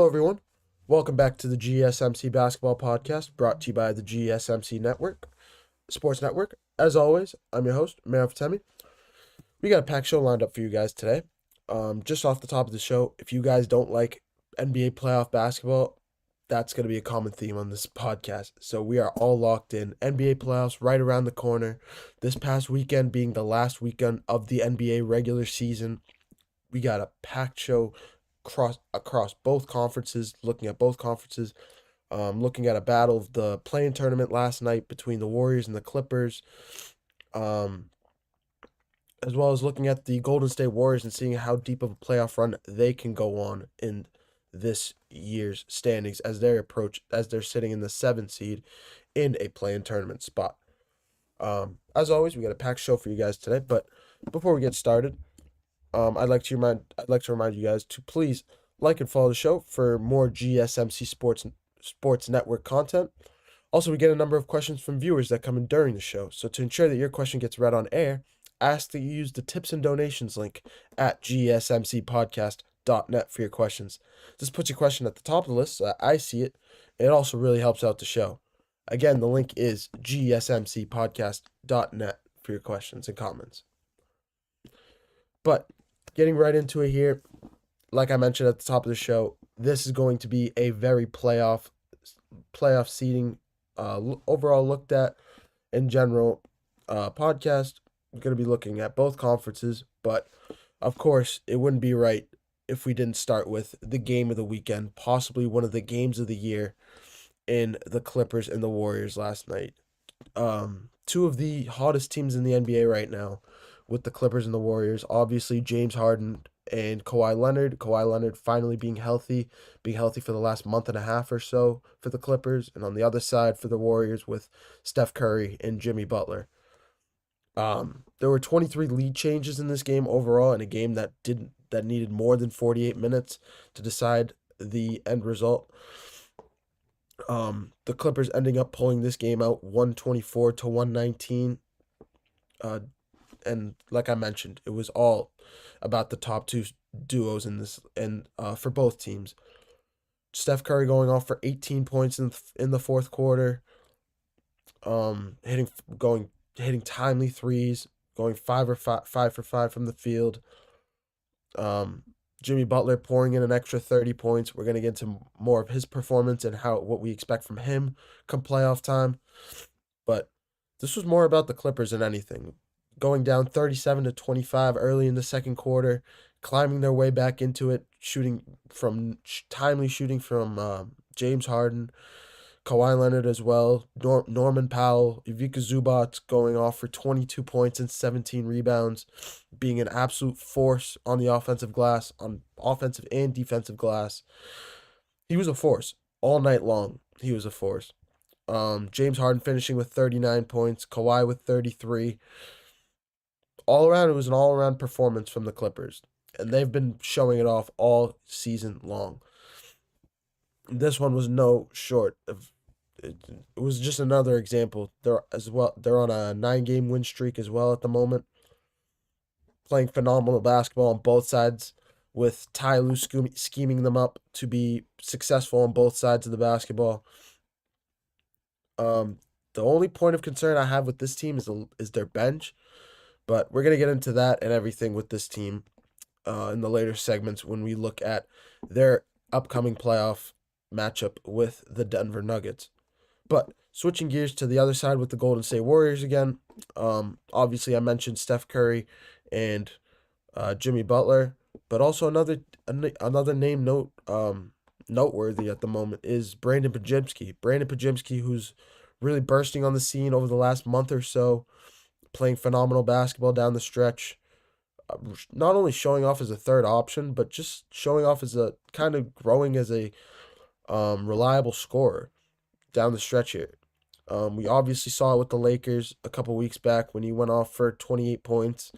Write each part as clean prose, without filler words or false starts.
everyone. Welcome back to the GSMC Basketball Podcast, brought to you by the GSMC Network, Sports Network. As always, I'm your host, Mayor Fatemi. We got a packed show lined up for you guys today. Just off the top of the show, if you guys don't like NBA playoff basketball, that's going to be a common theme on this podcast. So we are all locked in. NBA playoffs right around the corner. This past weekend being the last weekend of the NBA regular season. We got a packed show across both conferences, looking at both conferences, looking at a battle of the play-in tournament last night between the Warriors and the Clippers, as well as looking at the Golden State Warriors and seeing how deep of a playoff run they can go on in this year's standings as they're sitting in the 7th seed in a play-in tournament spot. As always, we got a packed show for you guys today, but before we get started, I'd like to remind you guys to please like and follow the show for more GSMC Sports Network content. Also, we get a number of questions from viewers that come in during the show. So to ensure that your question gets read on air, ask that you use the tips and donations link at gsmcpodcast.net for your questions. This puts your question at the top of the list so that I see it. It also really helps out the show. Again, the link is gsmcpodcast.net for your questions and comments. But getting right into it here, like I mentioned at the top of the show, this is going to be a very playoff seeding, overall looked at in general podcast. We're going to be looking at both conferences, but of course, it wouldn't be right if we didn't start with the game of the weekend, possibly one of the games of the year in the Clippers and the Warriors last night. Two of the hottest teams in the NBA right now, with the Clippers and the Warriors. Obviously, James Harden and Kawhi Leonard. Kawhi Leonard finally being healthy for the last month and a half or so for the Clippers. And on the other side for the Warriors with Steph Curry and Jimmy Butler. There were 23 lead changes in this game overall, in a game that needed more than 48 minutes to decide the end result. The Clippers ending up pulling this game out 124-119. And like I mentioned, it was all about the top two duos in this, and for both teams. Steph Curry going off for 18 points in the fourth quarter, hitting timely threes, going 5 for 5 from the field. Jimmy Butler pouring in an extra 30 points. We're gonna get into more of his performance and what we expect from him come playoff time. But this was more about the Clippers than anything. Going down 37-25 early in the second quarter, climbing their way back into it, timely shooting from James Harden, Kawhi Leonard as well, Norman Powell, Ivica Zubac going off for 22 points and 17 rebounds, being an absolute force on the offensive glass, on offensive and defensive glass. He was a force all night long. He was a force. James Harden finishing with 39 points, Kawhi with 33. All around, it was an all-around performance from the Clippers, and they've been showing it off all season long. This one was no short of it. It was just another example. They're on a 9-game win streak as well at the moment, playing phenomenal basketball on both sides, with Ty Lue scheming them up to be successful on both sides of the basketball. The only point of concern I have with this team is their bench. But we're going to get into that and everything with this team in the later segments when we look at their upcoming playoff matchup with the Denver Nuggets. But switching gears to the other side with the Golden State Warriors again. Obviously, I mentioned Steph Curry and Jimmy Butler, but also another name noteworthy at the moment is Brandon Podziemski. Brandon Podziemski, who's really bursting on the scene over the last month or so, playing phenomenal basketball down the stretch, not only showing off as a third option, but just showing off as a kind of growing as a reliable scorer down the stretch here. We obviously saw it with the Lakers a couple weeks back when he went off for 28 points.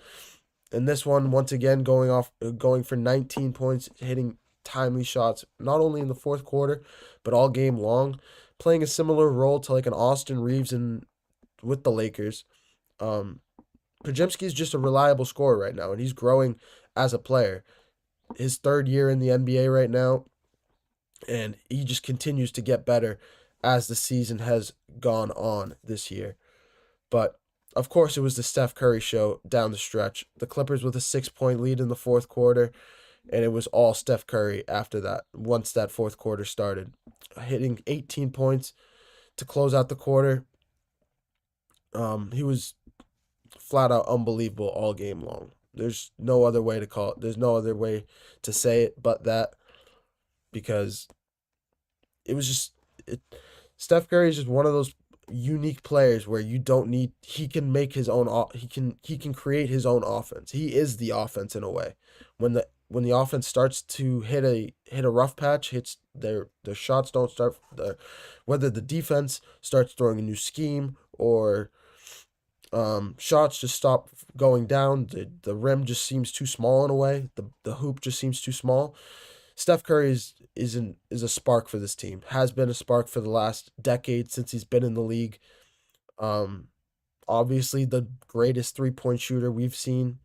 And this one, once again, going for 19 points, hitting timely shots, not only in the fourth quarter, but all game long, playing a similar role to like an Austin Reeves with the Lakers. Podziemski is just a reliable scorer right now, and he's growing as a player. His third year in the NBA right now, and he just continues to get better as the season has gone on this year. But of course, it was the Steph Curry show down the stretch. The Clippers with a 6 point lead in the fourth quarter, and it was all Steph Curry after that, once that fourth quarter started, hitting 18 points to close out the quarter. He was flat out unbelievable all game long. There's no other way to call it. There's no other way to say it but that, because it was just it. Steph Curry is just one of those unique players where you don't need. He can make his own. He can create his own offense. He is the offense in a way. When the offense starts to hit a rough patch, hits their shots don't start. Whether the defense starts throwing a new scheme, or shots just stop going down. The rim just seems too small in a way. The hoop just seems too small. Steph Curry is a spark for this team. Has been a spark for the last decade since he's been in the league. Um, Obviously the greatest 3 point shooter we've seen,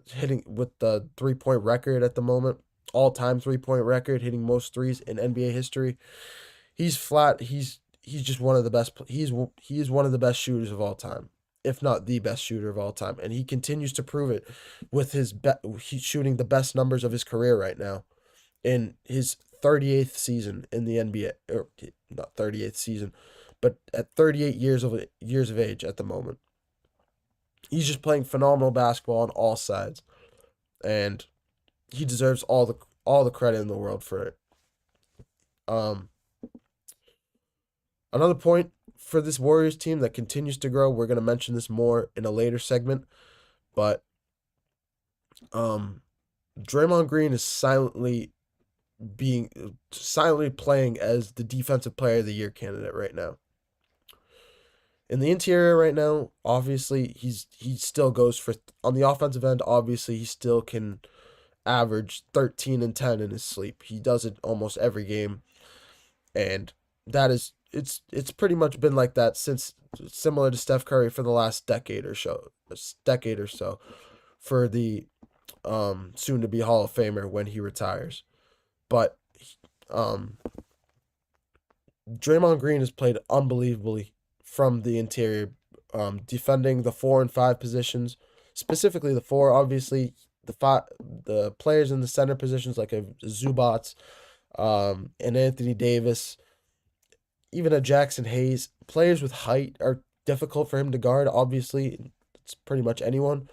hitting with the 3 point record at the moment, all time 3 point record, hitting most threes in NBA history. He's flat. He's just one of the best. He is one of the best shooters of all time, if not the best shooter of all time, and he continues to prove it with he's shooting the best numbers of his career right now in his 38th season in the NBA, or not 38th season, but at 38 years of age at the moment. He's just playing phenomenal basketball on all sides, and he deserves all the credit in the world for it. Um, Another point for this Warriors team that continues to grow. We're gonna mention this more in a later segment, but um, Draymond Green is silently playing as the defensive player of the year candidate right now. In the interior right now, obviously he still goes for, on the offensive end, obviously he still can average 13 and 10 in his sleep. He does it almost every game, and that is it's pretty much been like that since, similar to Steph Curry, for the last decade or so for the soon to be Hall of Famer when he retires. But um Draymond Green has played unbelievably from the interior, defending the 4 and 5 positions, specifically the four. Obviously, the players in the center positions like a Zubats, and Anthony Davis, even a Jackson Hayes. Players with height are difficult for him to guard. Obviously, it's pretty much anyone,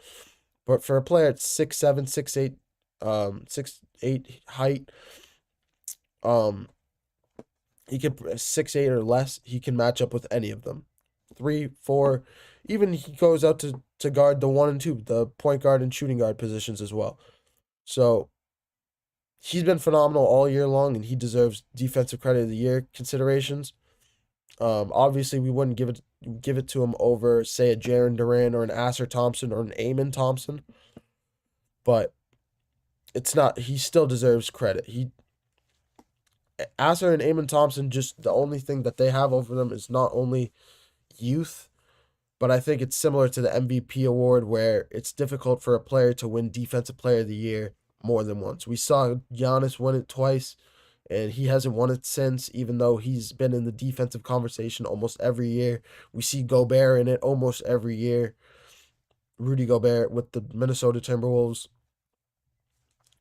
but for a player at 6'7", 6'8", 6'8" height, um, he can 6'8" or less. He can match up with any of them, 3, 4. Even he goes out to guard the 1 and 2, the point guard and shooting guard positions as well. So he's been phenomenal all year long, and he deserves defensive credit of the year considerations. Obviously, we wouldn't give it to him over, say, a Jaren Duran or an Asser Thompson or an Amon Thompson, but it's not. He still deserves credit. Asser and Amon Thompson, just the only thing that they have over them is not only youth, but I think it's similar to the MVP award, where it's difficult for a player to win Defensive Player of the Year more than once. We saw Giannis win it twice, and he hasn't won it since, even though he's been in the defensive conversation almost every year. We see Gobert in it almost every year. Rudy Gobert with the Minnesota Timberwolves.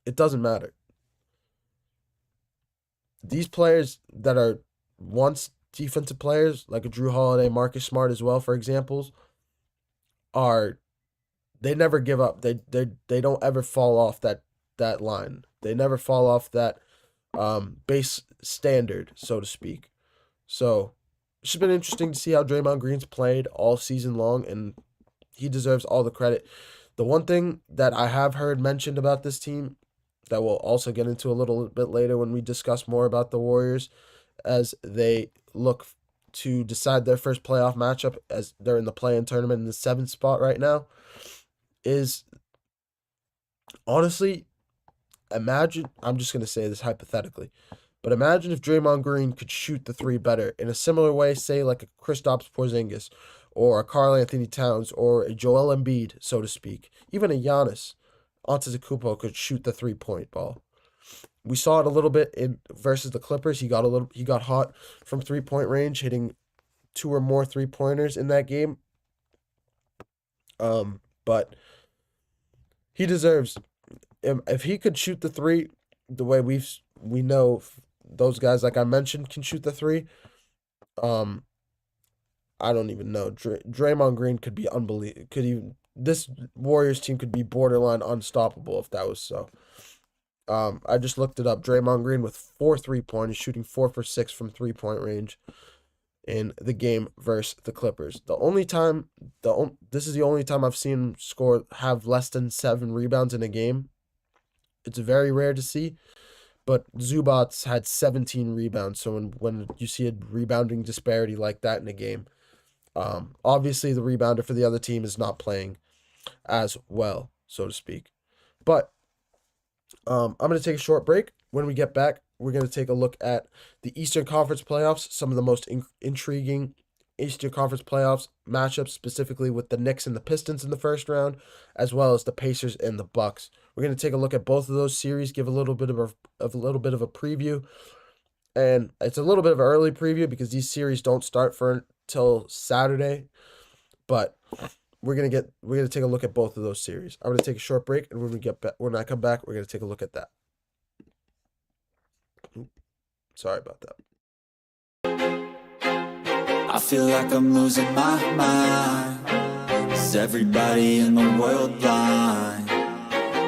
It doesn't matter. These players that are once defensive players, like a Drew Holiday, Marcus Smart as well, for examples, are they never give up. They don't ever fall off that line. They never fall off that base standard, so to speak. So it's just been interesting to see how Draymond Green's played all season long, and he deserves all the credit. The one thing that I have heard mentioned about this team, that we'll also get into a little bit later when we discuss more about the Warriors, as they look to decide their first playoff matchup, as they're in the play-in tournament in the 7th spot right now, is, honestly, imagine, I'm just going to say this hypothetically, but imagine if Draymond Green could shoot the three better in a similar way, say like a Kristaps Porzingis or a Karl Anthony Towns or a Joel Embiid, so to speak. Even a Giannis Antetokounmpo could shoot the 3-point ball. We saw it a little bit in versus the Clippers. He got hot from 3-point range, hitting 2 or more 3-pointers in that game. But he deserves, if he could shoot the three the way we know those guys like I mentioned can shoot the three. I don't even know. Draymond Green could be unbelievable. This Warriors team could be borderline unstoppable if that was so. I just looked it up. Draymond Green with 4 3-pointers, shooting 4 for 6 from 3-point range in the game versus the Clippers. This is the only time I've seen him have less than 7 rebounds in a game. It's very rare to see, but Zubats had 17 rebounds. So when you see a rebounding disparity like that in a game, obviously the rebounder for the other team is not playing as well, so to speak. But I'm going to take a short break. When we get back, we're going to take a look at the Eastern Conference playoffs, some of the most intriguing Eastern Conference playoffs matchups, specifically with the Knicks and the Pistons in the first round, as well as the Pacers and the Bucks. We're going to take a look at both of those series, give a little bit of a preview, and it's a little bit of an early preview because these series don't start until Saturday, but we're gonna take a look at both of those series. I'm gonna take a short break, and when I come back, we're gonna take a look at that. Sorry about that. I feel like I'm losing my mind. Is everybody in the world blind?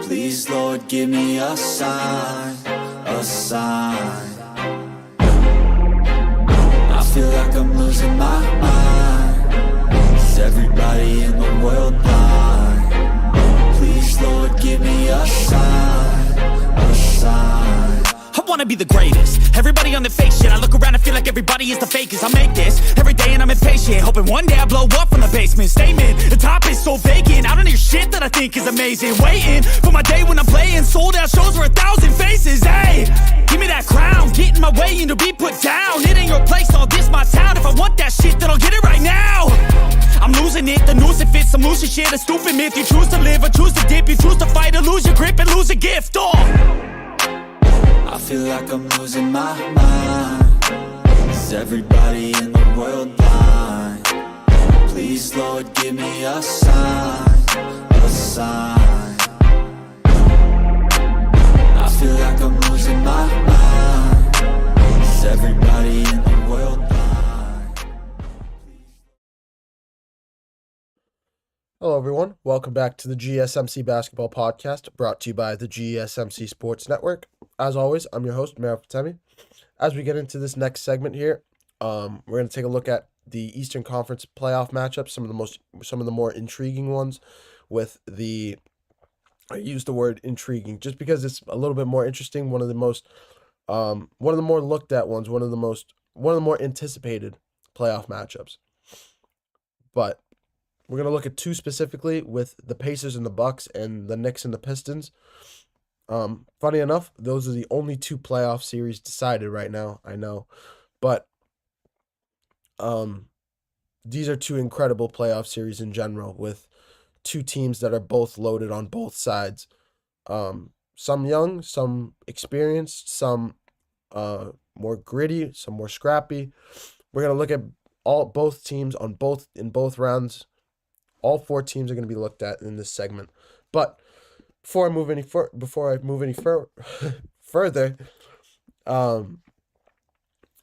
Please, Lord, give me a sign, a sign. I feel like I'm losing my mind. Is everybody in the world blind? Please, Lord, give me a sign, a sign. I wanna be the greatest. Everybody on the fake shit. I look around and feel like everybody is the fakest. I make this every day and I'm impatient, hoping one day I blow up from the basement. Statement, the top is so vacant. I don't hear shit that I think is amazing. Waiting for my day when I'm playing sold out shows for 1,000 faces. Hey, give me that crown, get in my way and to be put down. It ain't your place, all this my town. If I want that shit, then I'll get it right now. I'm losing it, the noose it fits. I'm losing shit, a stupid myth. You choose to live or choose to dip. You choose to fight or lose your grip and lose a gift. I feel like I'm losing my mind. Is everybody in the world blind? Please, Lord, give me a sign, a sign. I feel like I'm losing my mind. Is everybody in the world blind? Hello, everyone. Welcome back to the GSMC Basketball Podcast, brought to you by the GSMC Sports Network. As always, I'm your host, Meryl Fatemi. As we get into this next segment here, we're going to take a look at the Eastern Conference playoff matchups, some of the more intriguing ones. I use the word intriguing just because it's a little bit more interesting. One of the more looked at ones, one of the more anticipated playoff matchups. But we're going to look at 2 specifically with the Pacers and the Bucks and the Knicks and the Pistons. Funny enough, those are the only 2 playoff series decided right now, I know. But these are 2 incredible playoff series in general with 2 teams that are both loaded on both sides. Some young, some experienced, some more gritty, some more scrappy. We're going to look at both teams in both rounds. All 4 teams are going to be looked at in this segment. But before I move any further,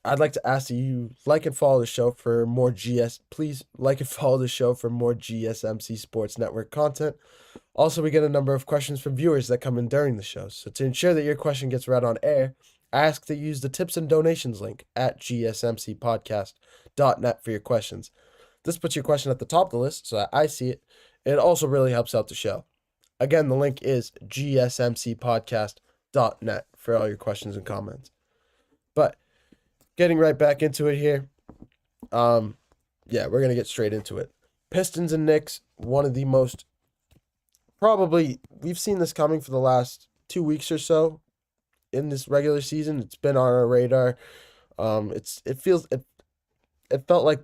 I'd like to ask that you like and follow the show for more Please like and follow the show for more GSMC Sports Network content. Also, we get a number of questions from viewers that come in during the show. So to ensure that your question gets read on air, I ask that you use the tips and donations link at gsmcpodcast.net for your questions. This puts your question at the top of the list so that I see it, and it also really helps out the show. Again, the link is gsmcpodcast.net for all your questions and comments. But getting right back into it here, we're going to get straight into it. Pistons and Knicks, one of the most, probably, we've seen this coming for the last 2 weeks or so in this regular season. It's been on our radar. It felt like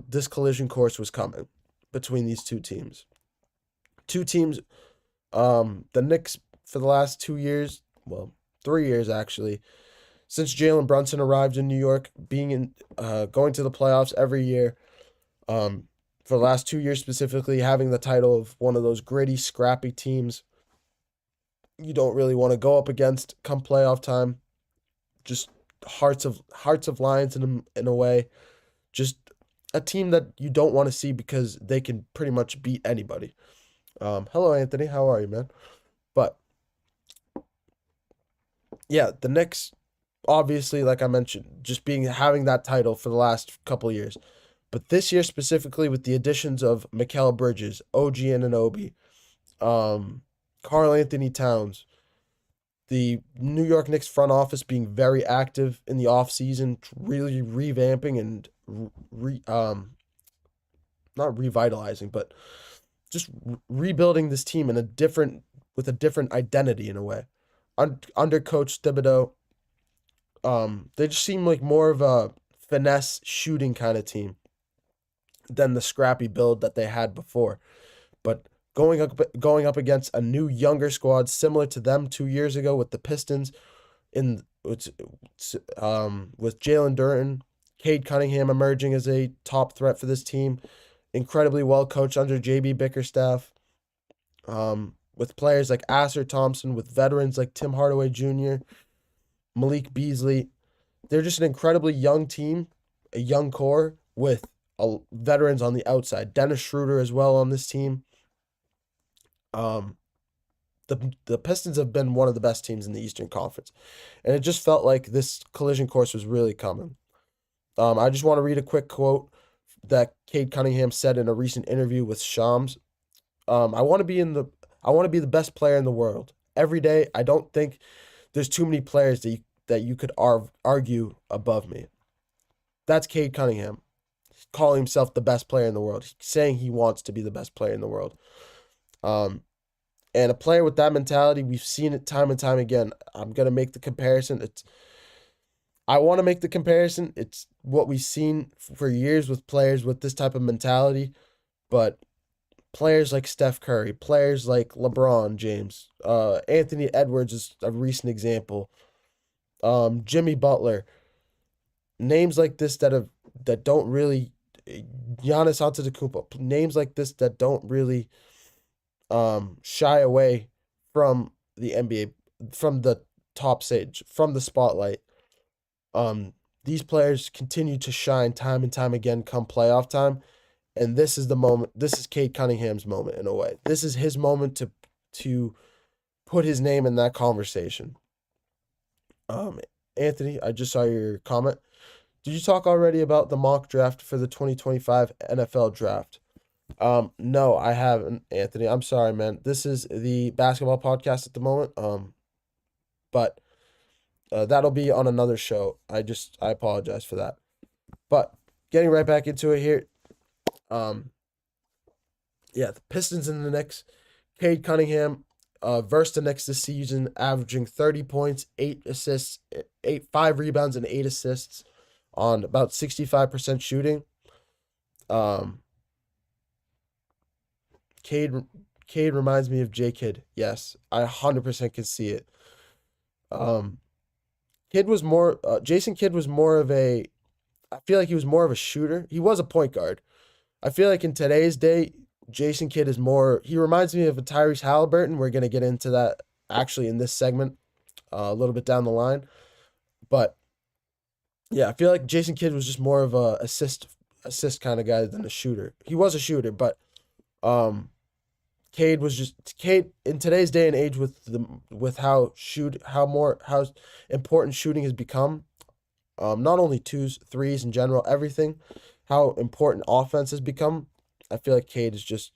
this collision course was coming between these 2 teams. 2 teams, the Knicks for the last 2 years, 3 years actually, since Jalen Brunson arrived in New York, going to the playoffs every year. For the last 2 years specifically, having the title of one of those gritty, scrappy teams you don't really want to go up against come playoff time. Just hearts of lions in a way. Just a team that you don't want to see because they can pretty much beat anybody. Hello Anthony, how are you, man? But yeah, the Knicks, obviously, like I mentioned, just having that title for the last couple of years. But this year specifically, with the additions of Mikal Bridges, OG Anunoby, Karl Anthony Towns, the New York Knicks front office being very active in the offseason, really revamping and not revitalizing, but just rebuilding this team with a different identity in a way. Under Coach Thibodeau, they just seem like more of a finesse shooting kind of team than the scrappy build that they had before. But going up against a new younger squad similar to them 2 years ago with the Pistons, with Jalen Durden, Cade Cunningham emerging as a top threat for this team, incredibly well coached under JB Bickerstaff, with players like Asser Thompson, with veterans like Tim Hardaway Jr., Malik Beasley. They're just an incredibly young team, a young core with veterans on the outside. Dennis Schroeder as well on this team. The Pistons have been one of the best teams in the Eastern Conference, and it just felt like this collision course was really coming. I just want to read a quick quote that Cade Cunningham said in a recent interview with Shams. I want to be the best player in the world every day. I don't think there's too many players that you could argue above me. That's Cade Cunningham calling himself the best player in the world, saying he wants to be the best player in the world. And a player with that mentality, we've seen it time and time again. I'm going to make the comparison. I want to make the comparison. It's what we've seen for years with players with this type of mentality. But players like Steph Curry, players like LeBron James, Anthony Edwards is a recent example. Jimmy Butler, names like this that don't really, Giannis Antetokounmpo, names like this that don't really shy away from the NBA, from the top stage, from the spotlight. These players continue to shine time and time again come playoff time, and this is the moment. This is Cade Cunningham's moment in a way. This is his moment to put his name in that conversation. Anthony, I just saw your comment. Did you talk already about the mock draft for the 2025 NFL draft? No, I haven't, Anthony. I'm sorry, man. This is the basketball podcast at the moment. But that'll be on another show. I apologize for that. But getting right back into it here. Yeah, the Pistons and the Knicks. Cade Cunningham versus the Knicks this season, averaging 30 points, 8 assists, 5 rebounds, and 8 assists on about 65% shooting. Cade reminds me of J Kidd. Yes, I 100% can see it. Jason Kidd was more of a, I feel like he was more of a shooter. He was a point guard. I feel like in today's day, Jason Kidd he reminds me of a Tyrese Halliburton. We're going to get into that actually in this segment a little bit down the line. But yeah, I feel like Jason Kidd was just more of a assist kind of guy than a shooter. He was a shooter, but Cade in today's day and age with how important shooting has become. Not only twos, threes in general, everything, how important offense has become. I feel like Cade is just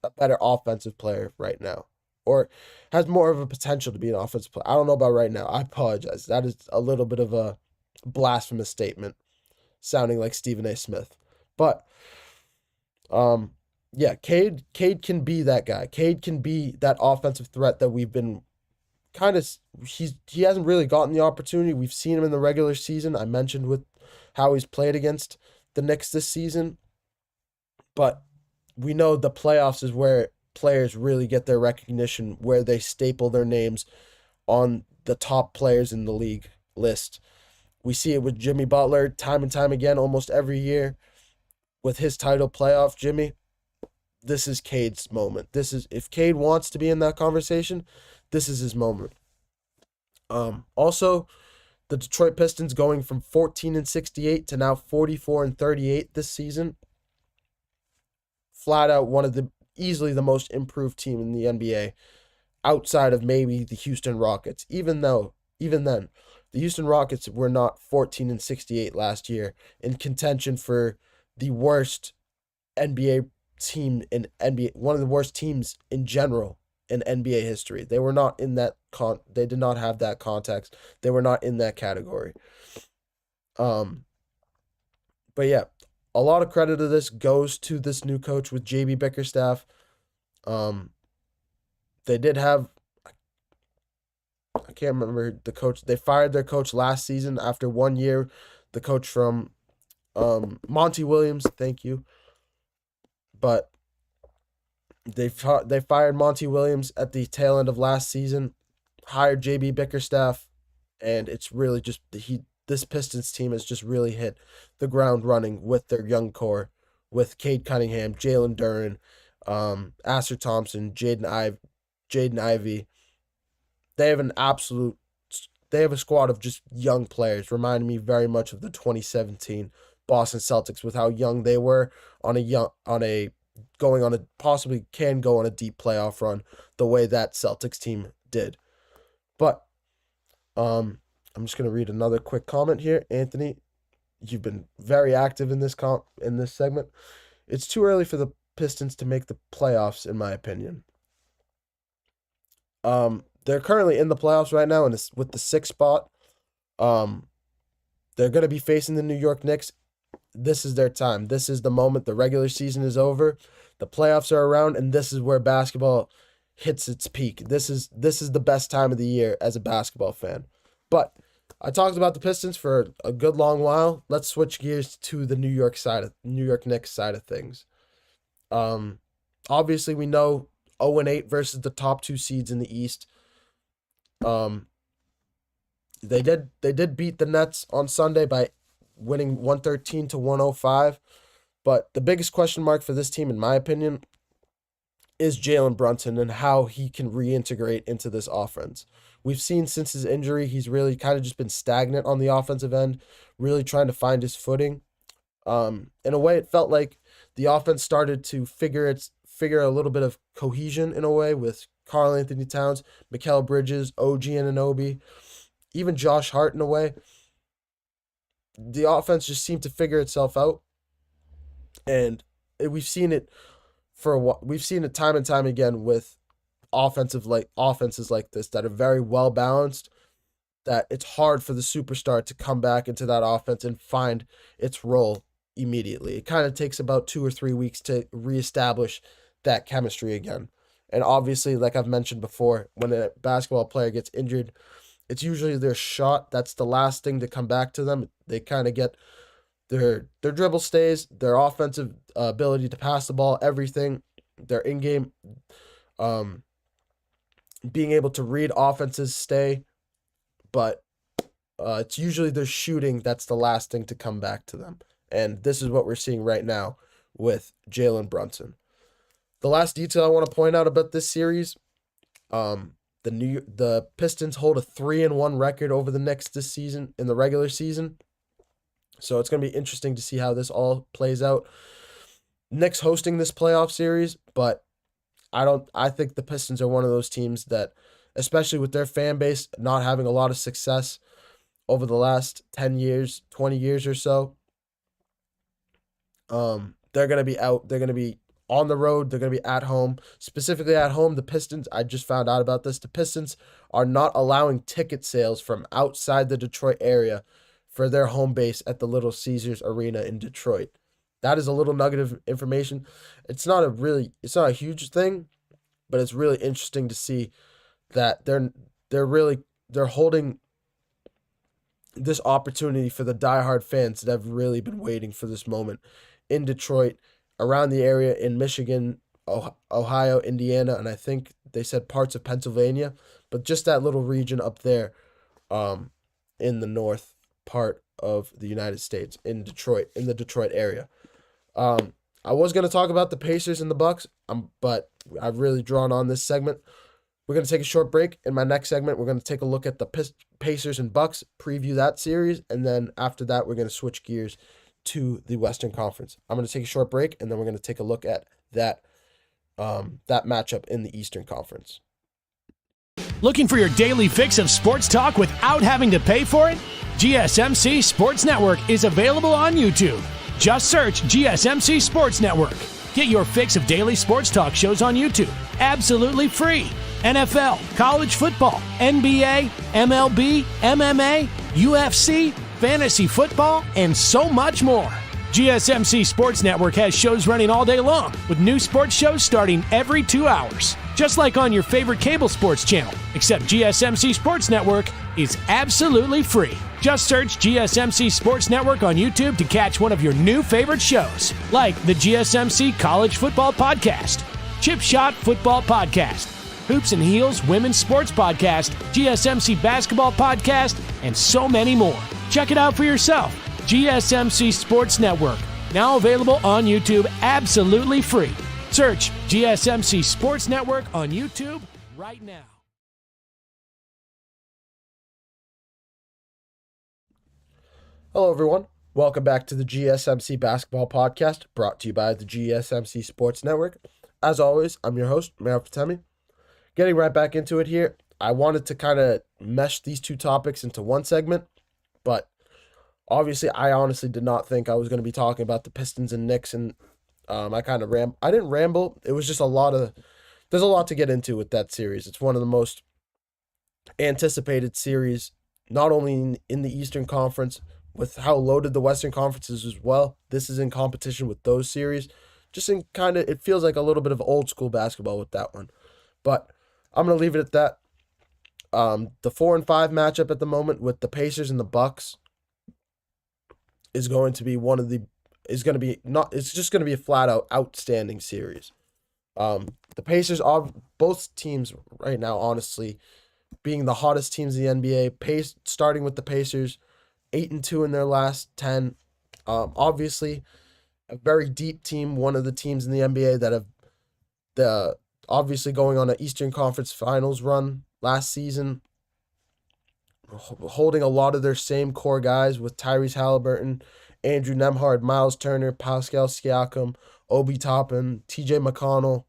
a better offensive player right now, or has more of a potential to be an offensive player. I don't know about right now. I apologize. That is a little bit of a blasphemous statement, sounding like Stephen A. Smith. But, yeah, Cade can be that guy. Cade can be that offensive threat that we've been he hasn't really gotten the opportunity. We've seen him in the regular season. I mentioned with how he's played against the Knicks this season. But we know the playoffs is where players really get their recognition, where they staple their names on the top players in the league list. We see it with Jimmy Butler time and time again, almost every year with his title playoff. Jimmy, this is Cade's moment. This is, if Cade wants to be in that conversation, this is his moment. Also, the Detroit Pistons going from 14-68 to now 44-38 this season. Flat out one of the easily the most improved team in the NBA, outside of maybe the Houston Rockets. Even then, the Houston Rockets were not 14-68 last year, in contention for the worst NBA team in NBA, one of the worst teams in general in NBA history. They were not in that they did not have that context. They were not in that category. But yeah, a lot of credit of this goes to this new coach with JB Bickerstaff. They did have, I can't remember the coach. They fired their coach last season after 1 year. The coach from Monty Williams, thank you. But they fired Monty Williams at the tail end of last season, hired JB Bickerstaff, and it's really just this Pistons team has just really hit the ground running with their young core, with Cade Cunningham, Jalen Duren, Asser Thompson, Jaden Ivey. They have a squad of just young players, reminding me very much of the 2017 Boston Celtics with how young they were possibly can go on a deep playoff run the way that Celtics team did. But I'm just going to read another quick comment here. Anthony, you've been very active in this segment. It's too early for the Pistons to make the playoffs, in my opinion. They're currently in the playoffs right now, and with the 6th spot. They're going to be facing the New York Knicks. This is their time. This is the moment. The regular season is over. The playoffs are around, and this is where basketball hits its peak. This is the best time of the year as a basketball fan. But I talked about the Pistons for a good long while. Let's switch gears to the New York Knicks side of things. Obviously we know 0-8 versus the top 2 seeds in the East. They did beat the Nets on Sunday by winning 113-105. But the biggest question mark for this team, in my opinion, is Jalen Brunson and how he can reintegrate into this offense. We've seen since his injury, he's really kind of just been stagnant on the offensive end, really trying to find his footing. In a way, it felt like the offense started to figure a little bit of cohesion in a way with Karl Anthony Towns, Mikal Bridges, OG Anunoby, even Josh Hart in a way. The offense just seemed to figure itself out, and we've seen it for a while. We've seen it time and time again with offenses like this that are very well balanced, that it's hard for the superstar to come back into that offense and find its role immediately. It kind of takes about 2 or 3 weeks to reestablish that chemistry again. And obviously, like I've mentioned before, when a basketball player gets injured, it's usually their shot that's the last thing to come back to them. They kind of get their dribble stays, their offensive ability to pass the ball, everything, their in-game being able to read offenses stay, but it's usually their shooting that's the last thing to come back to them. And this is what we're seeing right now with Jalen Brunson. The last detail I want to point out about this series, the Pistons hold a 3-1 record over the Knicks this season in the regular season. So it's going to be interesting to see how this all plays out. Knicks hosting this playoff series, but I think the Pistons are one of those teams that, especially with their fan base not having a lot of success over the last 10 years, 20 years or so, they're going to be out. They're going to be on the road. They're going to be at home. Specifically at home, the Pistons, I just found out about this, the Pistons are not allowing ticket sales from outside the Detroit area for their home base at the Little Caesars Arena in Detroit. That is a little nugget of information. It's not a huge thing, but it's really interesting to see that they're holding this opportunity for the diehard fans that have really been waiting for this moment in Detroit, around the area, in Michigan, Ohio, Indiana, and I think they said parts of Pennsylvania, but just that little region up there, in the north part of the United States, in Detroit, in the Detroit area. I was going to talk about the Pacers and the Bucks, but I've really drawn on this segment. We're going to take a short break. In my next segment, we're going to take a look at the Pacers and Bucks, preview that series, and then after that, we're going to switch gears to the Western Conference. I'm going to take a short break, and then we're going to take a look at that matchup in the Eastern Conference. Looking for your daily fix of sports talk without having to pay for it? GSMC Sports Network is available on YouTube. Just search GSMC Sports Network. Get your fix of daily sports talk shows on YouTube, absolutely free. NFL, college football, NBA, MLB, MMA, UFC, fantasy football, and so much more. GSMC Sports Network has shows running all day long, with new sports shows starting every 2 hours. Just like on your favorite cable sports channel, except GSMC Sports Network is absolutely free. Just search GSMC Sports Network on YouTube to catch one of your new favorite shows, like the GSMC College Football Podcast, Chip Shot Football Podcast, Hoops and Heels Women's Sports Podcast, GSMC Basketball Podcast, and so many more. Check it out for yourself. GSMC Sports Network, now available on YouTube absolutely free. Search GSMC Sports Network on YouTube right now. Hello, everyone. Welcome back to the GSMC Basketball Podcast, brought to you by the GSMC Sports Network. As always, I'm your host, Mayor Fatemi. Getting right back into it here, I wanted to kind of mesh these two topics into one segment, but obviously, I honestly did not think I was going to be talking about the Pistons and Knicks, and I didn't ramble. It was just there's a lot to get into with that series. It's one of the most anticipated series, not only in the Eastern Conference, with how loaded the Western Conference is as well. This is in competition with those series. Just in it feels like a little bit of old school basketball with that one. But I'm going to leave it at that. The 4 and 5 matchup at the moment with the Pacers and the Bucks is going to be it's just going to be a flat out outstanding series. The Pacers are both teams right now, honestly, being the hottest teams in the NBA. Starting with the Pacers, 8-2 in their last 10. Obviously, a very deep team, one of the teams in the NBA that have obviously going on an Eastern Conference Finals run last season, holding a lot of their same core guys with Tyrese Halliburton, Andrew Nembhard, Miles Turner, Pascal Siakam, Obi Toppin, TJ McConnell.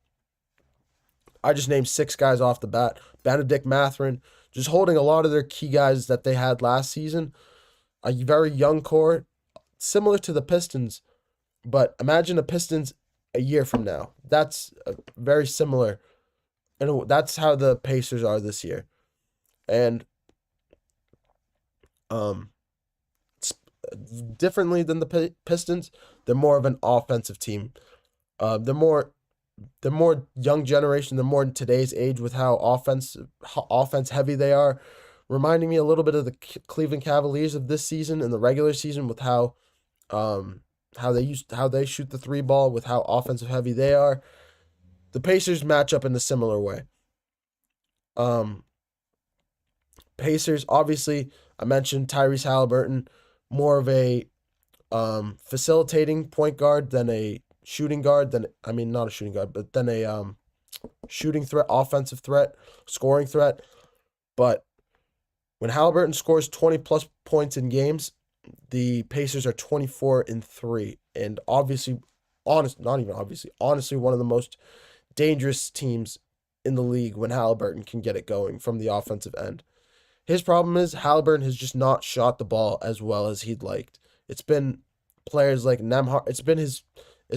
I just named 6 guys off the bat. Benedict Mathurin, just holding a lot of their key guys that they had last season. A very young core, similar to the Pistons, but imagine the Pistons a year from now. That's very similar, and that's how the Pacers are this year. And differently than the Pistons, they're more of an offensive team. They're more young generation. They're more in today's age with how offense heavy they are, reminding me a little bit of the Cleveland Cavaliers of this season in the regular season with how they shoot the 3 ball, with how offensive heavy they are. The Pacers match up in a similar way. Pacers, obviously, I mentioned Tyrese Halliburton, more of a facilitating point guard than a shooting guard, not a shooting guard, but than a shooting threat, offensive threat, scoring threat. But when Halliburton scores 20 plus points in games, the Pacers are 24-3, and honestly, one of the most dangerous teams in the league when Halliburton can get it going from the offensive end. His problem is Halliburton has just not shot the ball as well as he'd liked. It's been players like Nembhard. It's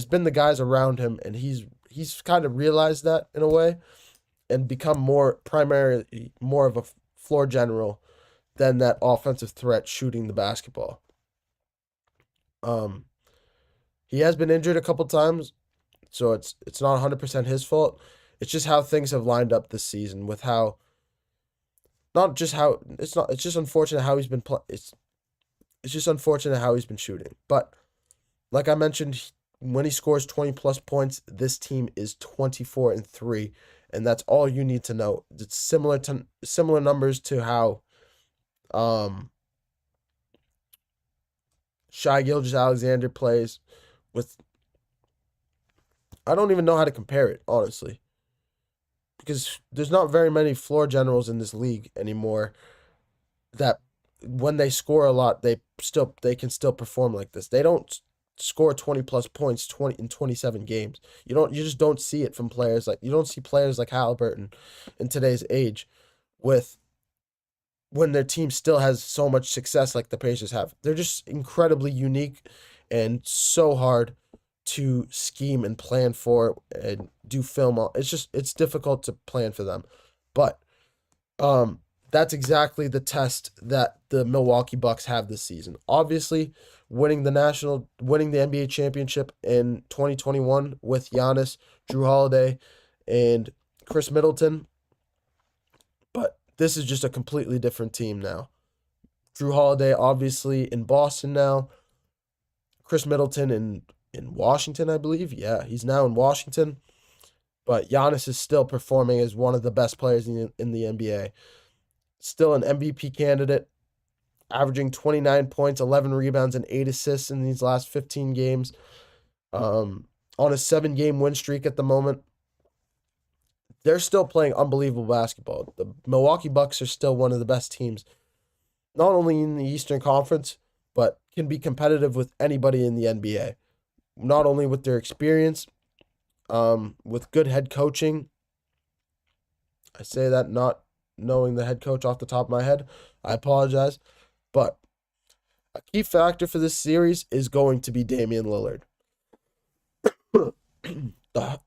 been the guys around him, and he's kind of realized that in a way, and become more of a floor general than that offensive threat shooting the basketball. He has been injured a couple times, so it's not 100% his fault. It's just how things have lined up this season with how. It's just unfortunate how he's been it's just unfortunate how he's been shooting. But like I mentioned scores 20 plus points, this team is 24-3, and that's all you need to know. It's similar numbers to how Shai Gilgeous-Alexander plays with. I don't even know how to compare it, honestly, because there's not very many floor generals in this league anymore that when they score a lot, they can still perform like this. They don't score 20 plus points 27 games. You just don't see it from players like you don't see players like Halliburton in today's age with when their team still has so much success like the Pacers have. They're just incredibly unique and so hard to scheme and plan for and do film on. It's difficult to plan for them. But that's exactly the test that the Milwaukee Bucks have this season. Obviously, winning the NBA championship in 2021 with Giannis, Drew Holiday, and Chris Middleton. But this is just a completely different team now. Drew Holiday obviously in Boston now. Chris Middleton in Washington, I believe. Yeah, he's now in Washington. But Giannis is still performing as one of the best players in the NBA. Still an MVP candidate, averaging 29 points, 11 rebounds, and 8 assists in these last 15 games. On a 7-game win streak at the moment. They're still playing unbelievable basketball. The Milwaukee Bucks are still one of the best teams, not only in the Eastern Conference, but can be competitive with anybody in the NBA. Not only with their experience, with good head coaching. I say that not knowing the head coach off the top of my head. I apologize. But a key factor for this series is going to be Damian Lillard.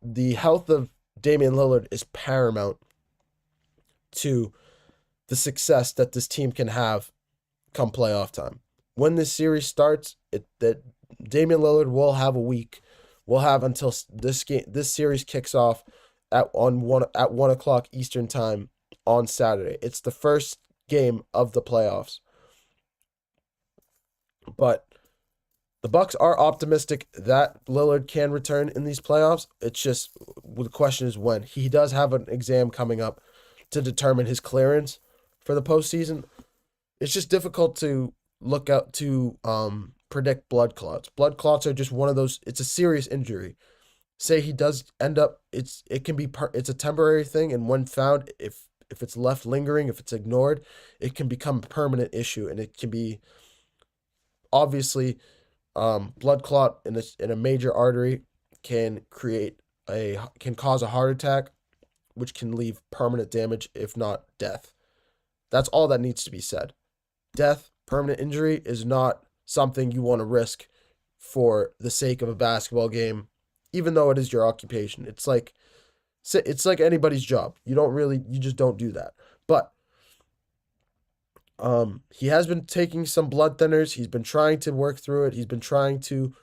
The health of Damian Lillard is paramount to the success that this team can have come playoff time. When this series starts, that Damian Lillard will have a week. We'll have until this series kicks off at 1 o'clock Eastern time on Saturday. It's the first game of the playoffs. But the Bucks are optimistic that Lillard can return in these playoffs. It's just the question is when. He does have an exam coming up to determine his clearance for the postseason. It's just difficult to look out to predict blood clots. Blood clots are just one of those. It's a serious injury. Say he does end up. It's a temporary thing, and when found, if it's left lingering, if it's ignored, it can become a permanent issue, and it can be obviously blood clot in a major artery can cause a heart attack, which can leave permanent damage, if not death. That's all that needs to be said. Death, permanent injury is not something you want to risk for the sake of a basketball game, even though it is your occupation. It's like anybody's job. You just don't do that. But he has been taking some blood thinners. He's been trying to work through it. He's been trying to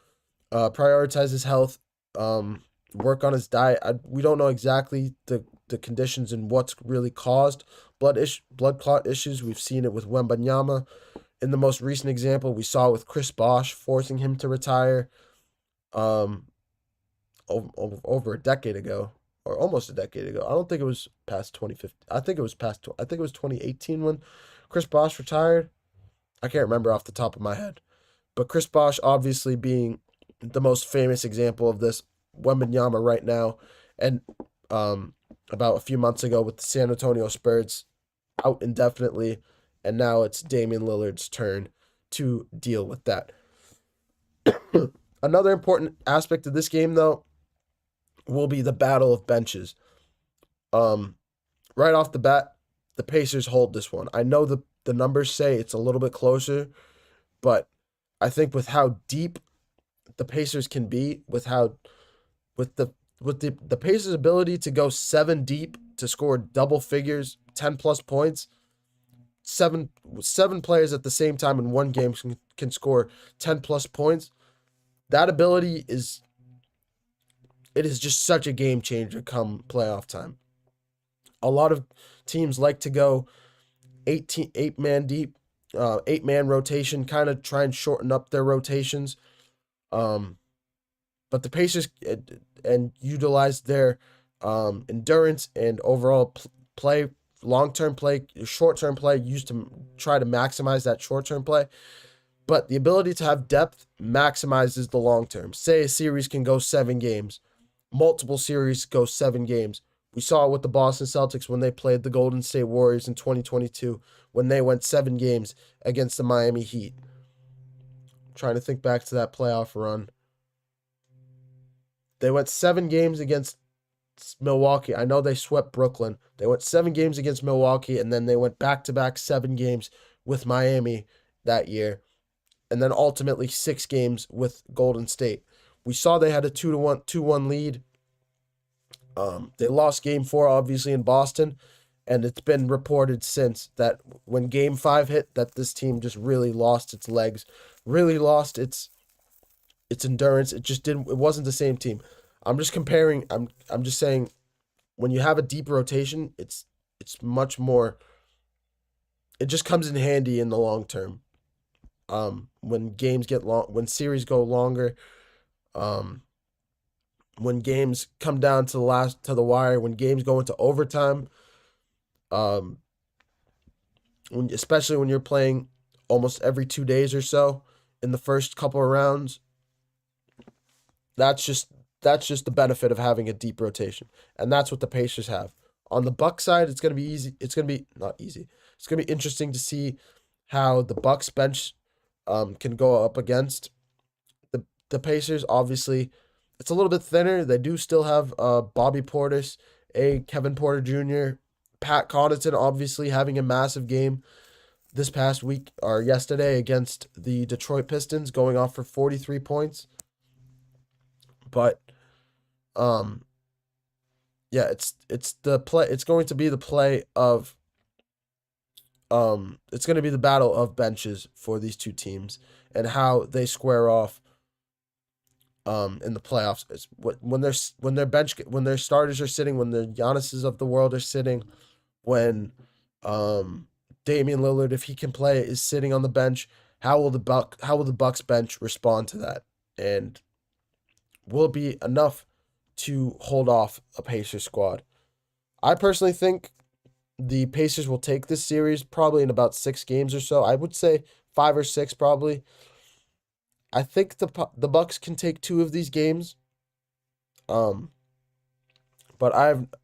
prioritize his health, work on his diet. We don't know exactly the conditions and what's really caused blood clot issues. We've seen it with Wembanyama. In the most recent example, we saw with Chris Bosh forcing him to retire over a decade ago, or almost a decade ago. I don't think it was past 2015. I think it was 2018 when Chris Bosh retired. I can't remember off the top of my head. But Chris Bosh obviously being the most famous example of this. Wembanyama right now. And about a few months ago with the San Antonio Spurs out indefinitely. And now it's Damian Lillard's turn to deal with that. Another important aspect of this game, though, will be the battle of benches. Right off the bat, the Pacers hold this one. I know the numbers say it's a little bit closer, but I think with how deep the Pacers can be, with the Pacers' ability to go 7 deep to score double figures, 10 plus points, seven players at the same time in one game can score 10 plus points. That ability is just such a game changer come playoff time. A lot of teams like to go 8-man deep, 8-man rotation, kind of try and shorten up their rotations. but the Pacers and utilized their endurance and overall play, long-term play, short-term play, used to try to maximize that short-term play. But the ability to have depth maximizes the long-term. Say a series can go 7 games. Multiple series go 7 games. We saw it with the Boston Celtics when they played the Golden State Warriors in 2022, when they went 7 games against the Miami Heat. I'm trying to think back to that playoff run. They went 7 games against Milwaukee. I know they swept Brooklyn. They went 7 games against Milwaukee, and then they went back-to-back 7 games with Miami that year, and then ultimately 6 games with Golden State. We saw they had a 2-1 lead. They lost Game 4, obviously, in Boston, and it's been reported since that when Game 5 hit, that this team just really lost its legs, really lost its endurance. It wasn't the same team. I'm just comparing. I'm just saying, when you have a deep rotation, it's much more. It just comes in handy in the long term. When games get long, when series go longer, when games come down to the wire, when games go into overtime, especially when you're playing almost every 2 days or so in the first couple of rounds, that's just the benefit of having a deep rotation, and that's what the Pacers have. On the Bucks side, it's gonna be easy. It's gonna be not easy. It's gonna be interesting to see how the Bucks bench can go up against the Pacers. Obviously, it's a little bit thinner. They do still have Bobby Portis, Kevin Porter Jr., Pat Connaughton, obviously having a massive game this past week or yesterday against the Detroit Pistons, going off for 43 points. But yeah, it's the play. It's going to be the play of it's going to be the battle of benches for these two teams and how they square off in the playoffs. It's when their starters are sitting, when the Giannis's of the world are sitting, when Damian Lillard, if he can play, is sitting on the bench. How will the Bucks bench respond to that? And will it be enough to hold off a Pacers squad? I personally think the Pacers will take this series probably in about 6 games or so. I would say 5 or 6 probably. I think the Bucks can take 2 of these games. But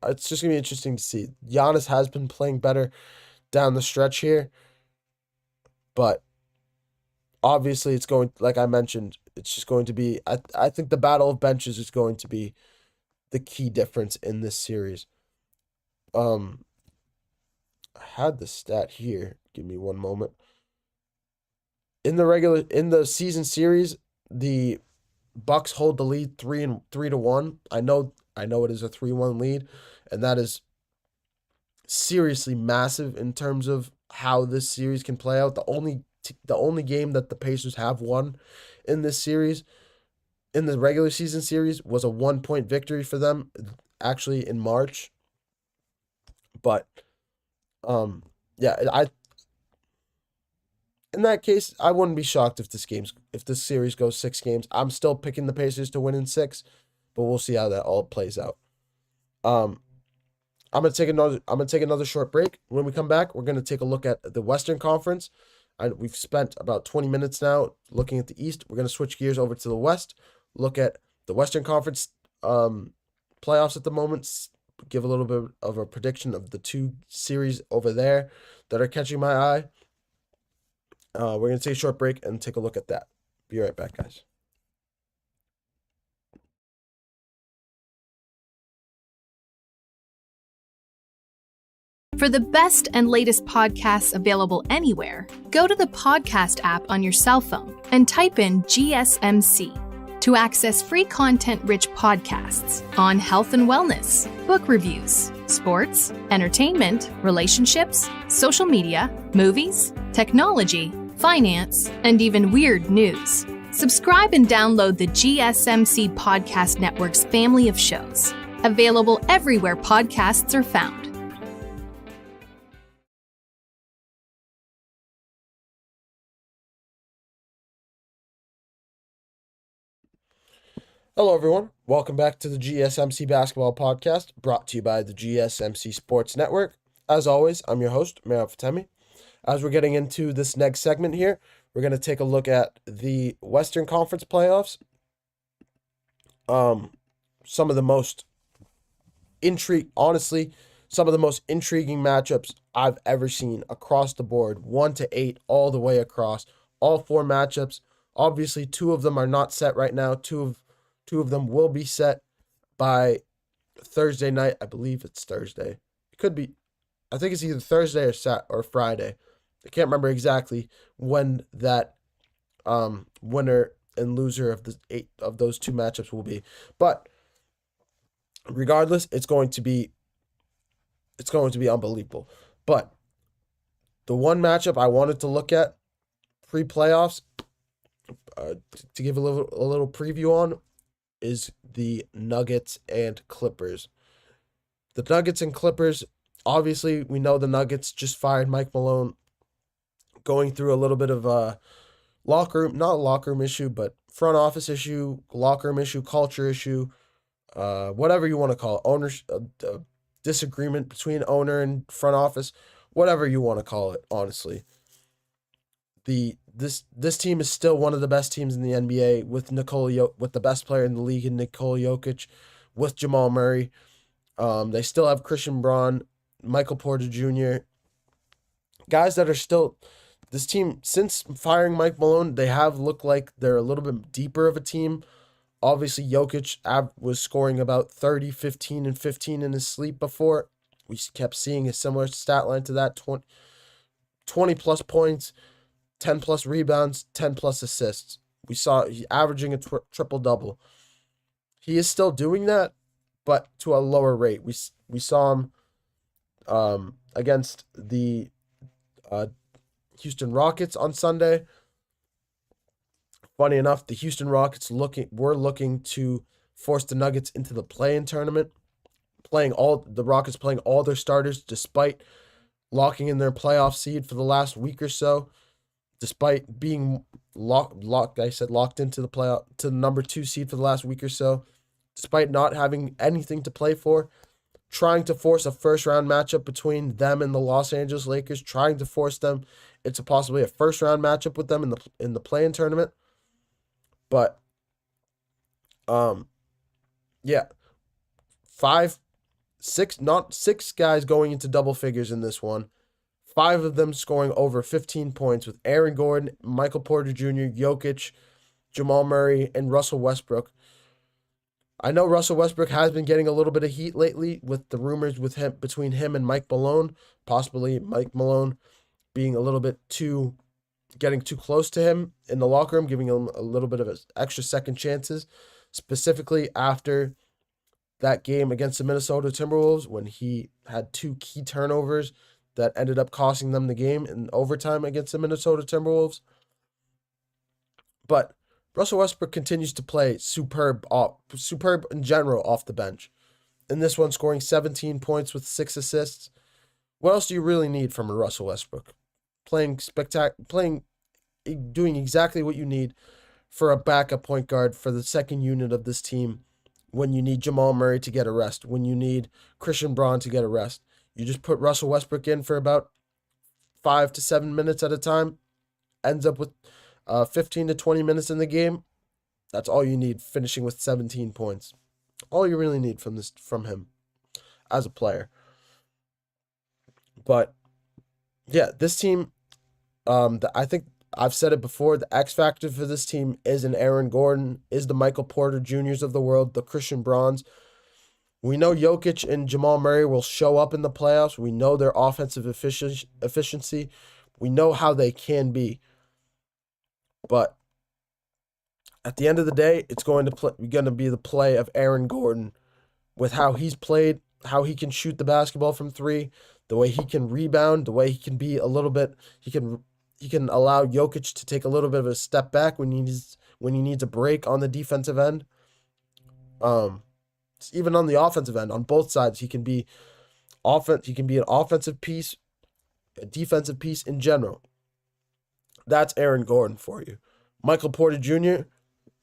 it's just gonna be interesting to see. Giannis has been playing better down the stretch here, but obviously it's going, like I mentioned, it's just going to be. I think the battle of benches is going to be the key difference in this series. I had the stat here. Give me one moment. In the season series, the Bucks hold the lead 3-1. I know it is a 3-1 lead, and that is seriously massive in terms of how this series can play out. The only game that the Pacers have won in this series, in the regular season series, was a 1-point victory for them, actually in March. But yeah, in that case, I wouldn't be shocked if this series goes 6 games. I'm still picking the Pacers to win in 6, but we'll see how that all plays out. I'm gonna take another short break. When we come back, we're gonna take a look at the Western Conference. We've spent about 20 minutes now looking at the East. We're gonna switch gears over to the West. Look at the Western Conference playoffs at the moment. Give a little bit of a prediction of the 2 series over there that are catching my eye. We're going to take a short break and take a look at that. Be right back, guys. For the best and latest podcasts available anywhere, go to the podcast app on your cell phone and type in GSMC to access free content-rich podcasts on health and wellness, book reviews, sports, entertainment, relationships, social media, movies, technology, finance, and even weird news. Subscribe and download the GSMC Podcast Network's family of shows, available everywhere podcasts are found. Hello, everyone. Welcome back to the GSMC Basketball Podcast, brought to you by the GSMC Sports Network. As always, I'm your host, Mayor Fatemi. As we're getting into this next segment here, we're going to take a look at the Western Conference playoffs. Some of the most some of the most intriguing matchups I've ever seen across the board, 1 to 8, all the way across. All 4 matchups. Obviously, 2 of them are not set right now. Two of them will be set by Thursday night. I believe it's Thursday. It could be. I think it's either Thursday or Friday. I can't remember exactly when that winner and loser of the 8 of those 2 matchups will be. But regardless, it's going to be unbelievable. But the one matchup I wanted to look at pre-playoffs, to give a little preview on, is the Nuggets and Clippers. The Nuggets and Clippers, obviously, we know the Nuggets just fired Mike Malone, going through a little bit of a not locker room issue, but front office issue, locker room issue, culture issue, whatever you want to call it, owners, disagreement between owner and front office, whatever you want to call it, honestly. This team is still one of the best teams in the NBA with with the best player in the league in Nikola Jokic, with Jamal Murray. They still have Christian Braun, Michael Porter Jr., guys that are still this team since firing Mike Malone. They have looked like they're a little bit deeper of a team. Obviously, Jokic was scoring about 30, 15, and 15 in his sleep before. We kept seeing a similar stat line to that, 20 plus points, 10 plus rebounds, 10 plus assists. We saw he averaging a triple-double. He is still doing that, but to a lower rate. We saw him against the Houston Rockets on Sunday. Funny enough, the Houston Rockets were looking to force the Nuggets into the play-in tournament, the Rockets playing all their starters despite locking in their playoff seed for the last week or so, despite being locked into the playoff to the number 2 seed for the last week or so, despite not having anything to play for, trying to force a first-round matchup between them and the Los Angeles Lakers, trying to force them into possibly a first-round matchup with them in the play-in tournament. But, yeah, 6 guys going into double figures in this one. 5 of them scoring over 15 points with Aaron Gordon, Michael Porter Jr., Jokic, Jamal Murray, and Russell Westbrook. I know Russell Westbrook has been getting a little bit of heat lately with the rumors between him and Mike Malone, possibly Mike Malone being a little bit getting too close to him in the locker room, giving him a little bit of extra second chances, specifically after that game against the Minnesota Timberwolves when he had 2 key turnovers that ended up costing them the game in overtime against the Minnesota Timberwolves. But Russell Westbrook continues to play superb in general off the bench. In this one, scoring 17 points with 6 assists. What else do you really need from a Russell Westbrook? Doing exactly what you need for a backup point guard for the second unit of this team when you need Jamal Murray to get a rest, when you need Christian Braun to get a rest. You just put Russell Westbrook in for about 5 to 7 minutes at a time, ends up with 15 to 20 minutes in the game. That's all you need, finishing with 17 points. All you really need from him as a player. But yeah, this team, I think I've said it before, the X factor for this team is an Aaron Gordon, is the Michael Porter Jr.'s of the world, the Christian Brauns. We know Jokic and Jamal Murray will show up in the playoffs. We know their offensive efficiency. We know how they can be. But at the end of the day, it's going to be the play of Aaron Gordon with how he's played, how he can shoot the basketball from 3, the way he can rebound, the way he can be a little bit, he can allow Jokic to take a little bit of a step back when he needs a break on the defensive end. Even on the offensive end, on both sides, he can be an offensive piece, a defensive piece in general. That's Aaron Gordon for you. Michael Porter Jr.,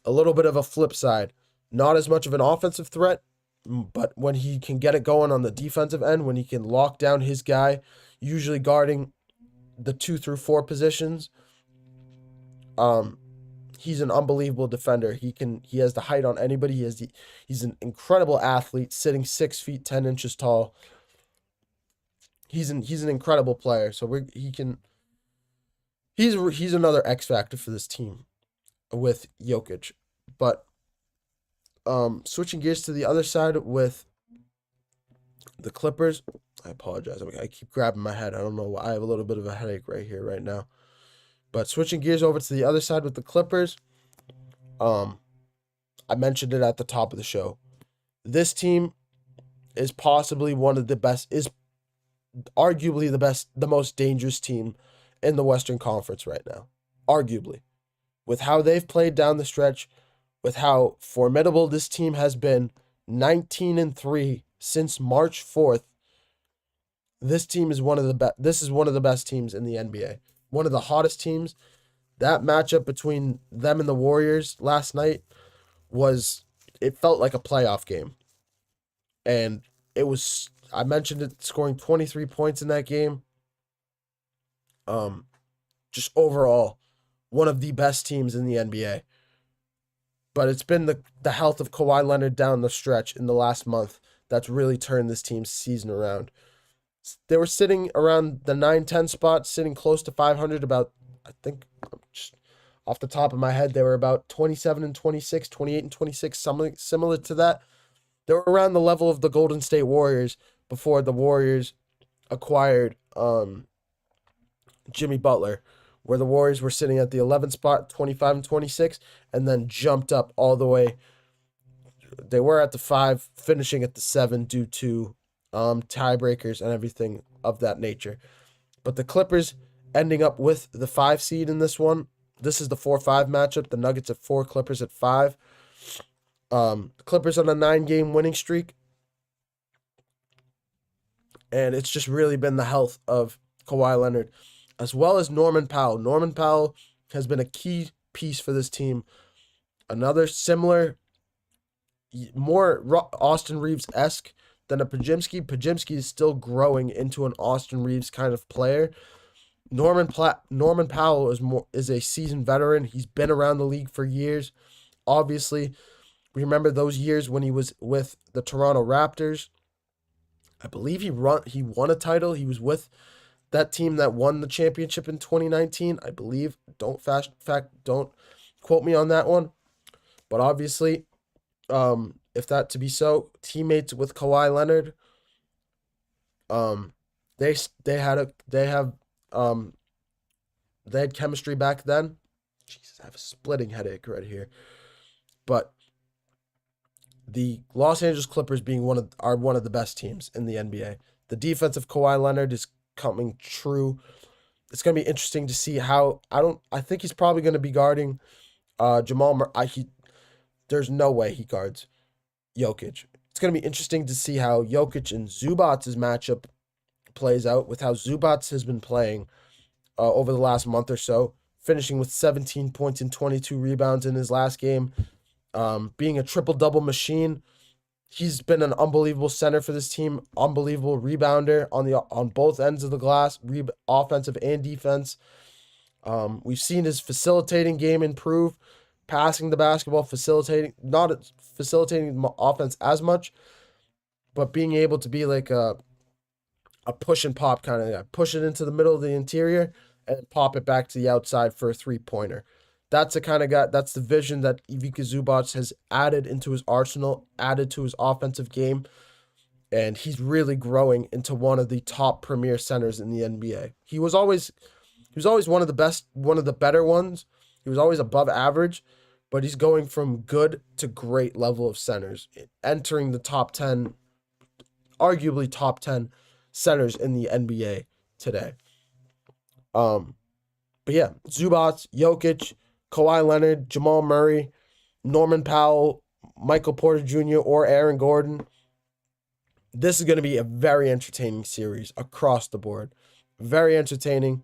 a little bit of a flip side. not as much of an offensive threat, but when he can get it going on the defensive end, when he can lock down his guy, usually guarding the 2 through 4 positions, he's an unbelievable defender. He has the height on anybody. He's an incredible athlete, sitting 6 feet 10 inches tall. He's an incredible player. So he's another X factor for this team with Jokic. But switching gears to the other side with the Clippers. I apologize. I keep grabbing my head. I don't know why. I have a little bit of a headache right now. But switching gears over to the other side with the Clippers. I mentioned it at the top of the show. This team is possibly one of the best, is arguably the most dangerous team in the Western Conference right now. Arguably. With how they've played down the stretch, with how formidable this team has been, 19-3 since March 4th. This team is one of the best. This is one of the best teams in the NBA. One of the hottest teams. That matchup between them and the Warriors last night it felt like a playoff game. And I mentioned it, scoring 23 points in that game. Just overall, one of the best teams in the NBA. But it's been the health of Kawhi Leonard down the stretch in the last month that's really turned this team's season around. They were sitting around the 9-10 spot, sitting close to 500, about, I think, just off the top of my head, they were about 27-26, 28-26, something similar to that. They were around the level of the Golden State Warriors before the Warriors acquired Jimmy Butler, where the Warriors were sitting at the 11th spot, 25-26, and then jumped up all the way. They were at the 5, finishing at the 7 due to tiebreakers and everything of that nature. But the Clippers ending up with the 5 seed in this one. This is the 4-5 matchup. The Nuggets at 4, Clippers at 5. The Clippers on a 9-game winning streak. And it's just really been the health of Kawhi Leonard, as well as Norman Powell. Norman Powell has been a key piece for this team. Another similar, more Austin Reeves-esque than a Podziemski. Podziemski is still growing into an Austin Reeves kind of player. Norman Powell is a seasoned veteran. He's been around the league for years. Obviously, we remember those years when he was with the Toronto Raptors. I believe he won a title. He was with that team that won the championship in 2019. I believe. Don't quote me on that one. But obviously, if that to be so, teammates with Kawhi Leonard, they had chemistry back then. Jesus, I have a splitting headache right here. But the Los Angeles Clippers are one of the best teams in the NBA. The defense of Kawhi Leonard is coming true. It's going to be interesting to see how. I think he's probably going to be guarding Jamal Murray. There's no way he guards Jokic. It's going to be interesting to see how Jokic and Zubac's matchup plays out, with how Zubac has been playing over the last month or so, finishing with 17 points and 22 rebounds in his last game, being a triple-double machine. He's been an unbelievable center for this team, unbelievable rebounder on both ends of the glass, offensive and defense. We've seen his facilitating game improve, passing the basketball, not facilitating offense as much, but being able to be like a push and pop kind of guy. Push it into the middle of the interior and pop it back to the outside for a three-pointer. That's the kind of guy, that's the vision that Ivica Zubac has added into his arsenal, added to his offensive game, and he's really growing into one of the top premier centers in the NBA. He was always one of the better ones. He was always above average, but he's going from good to great level of centers, entering the top 10, arguably top 10 centers in the NBA today. But yeah, Zubac, Jokic, Kawhi Leonard, Jamal Murray, Norman Powell, Michael Porter Jr., or Aaron Gordon. This is going to be a very entertaining series across the board. Very entertaining.